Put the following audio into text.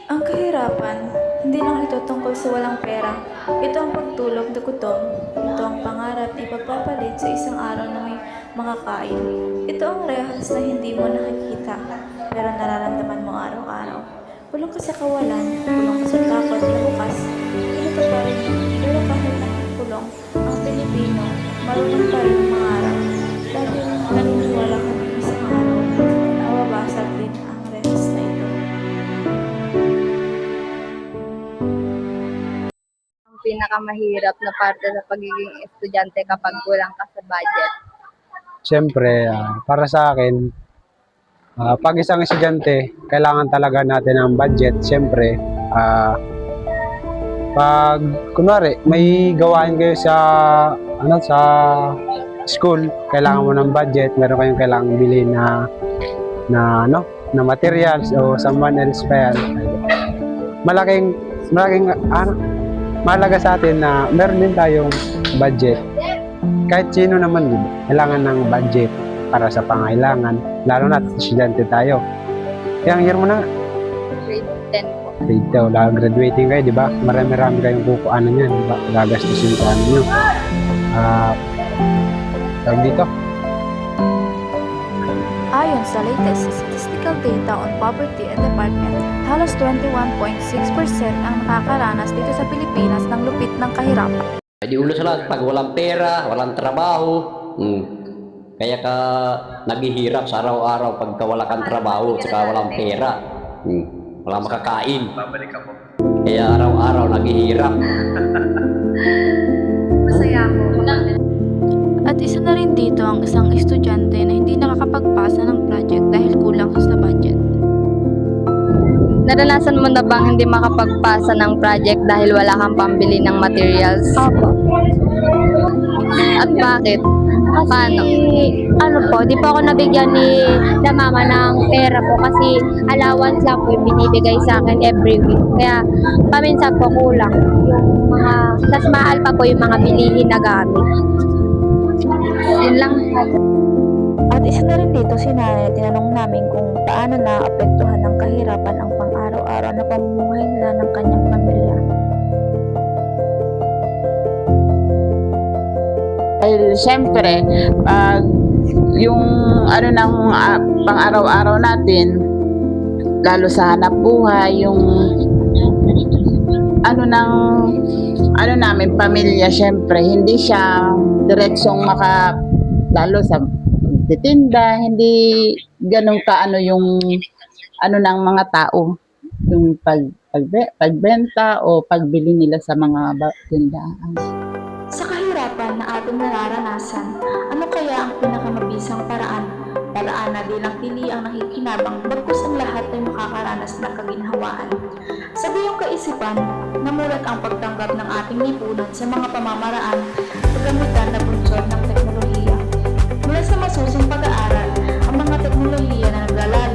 Ang kahirapan, hindi lang ito tungkol sa walang pera. Ito ang pagtulog na gutom. Ito ang pangarap na ipagpapalit sa isang araw na may makakain. Ito ang rehas na hindi mo nakikita, pero nararamdaman mo araw-araw. Kulong ka sa kawalan, kulong ka sa takot na bukas. Hindi ka pa rin, pero kahit nakakulong, ang Pilipino, marunong pa rin mangarap. Dahil naniniwala ka ng isang araw, mababasag din ang rehas na ito. Ang pinakamahirap na parte sa pagiging estudyante kapag kulang ka sa budget? Siyempre, para sa akin, pag isang estudyante, kailangan talaga natin ng budget. Siyempre, pag kunwari may gawain kayo sa school, kailangan mo ng budget, meron kayong kailangang bilhin na materials o someone else pa yan. Malaking mahalaga sa atin na meron din tayong budget. Kahit sino naman, di ba? Kailangan ng budget para sa pangailangan, lalo na estudyante tayo. Kaya ang year mo na, Grade 10 po. grade 2, lalo graduating kayo, di ba? Marami-rami kayong kukuanan yan, di ba? Gagastusin sa ano nyo. Tawag dito. Ayon sa latest statistical data on poverty and development, halos 21.6% ang nakakaranas dito sa Pilipinas ng lupit ng kahirapan. Di ulo sa lahat, pag walang pera, walang trabaho, kaya ka naghihirap sa araw-araw pagka wala kang trabaho at saka walang pera. Walang makakain. Kaya araw-araw naghihirap. Masaya po. At isa na rin dito ang isang estudyante na hindi nakakapagpasa ng project dahil kulang sa budget. Naranasan mo na bang hindi makapagpasa ng project dahil wala kang pambili ng materials? Opo. At bakit? Paano? Ano po, di po ako nabigyan na mama ng pera po kasi allowance lang po yung binibigay sa akin every week. Kaya paminsan po kulang yung mga, tas mahal pa po yung mga bilihin na gamit. Yun lang. At isa na rin dito si Nanay, tinanong namin kung paano naapektuhan ng kahirapan ang pang-araw-araw na pamumuhay nila ng kanyang pamilya. Dahil siyempre, pag yung pang-araw-araw natin, lalo sa hanap buhay, yung namin pamilya, siyempre, hindi siya diretsong lalo sa titinda, hindi ganun yung ng mga tao, yung pagbenta o pagbili nila sa mga tindahan. Sa kahirapan na ating nararanasan, ano kaya ang pinakamabisang paraan? Paraan na di lang pili ang nakikinabang, bagkus ang lahat ay makakaranas ng kaginhawaan. Sa gayong kaisipan, namulat ang pagtanggap ng ating lipunan sa mga pamamaraan, paggamitan na bunsod ng teknolohiya. Mula sa masusing pag-aaral, ang mga teknolohiya na naglalaro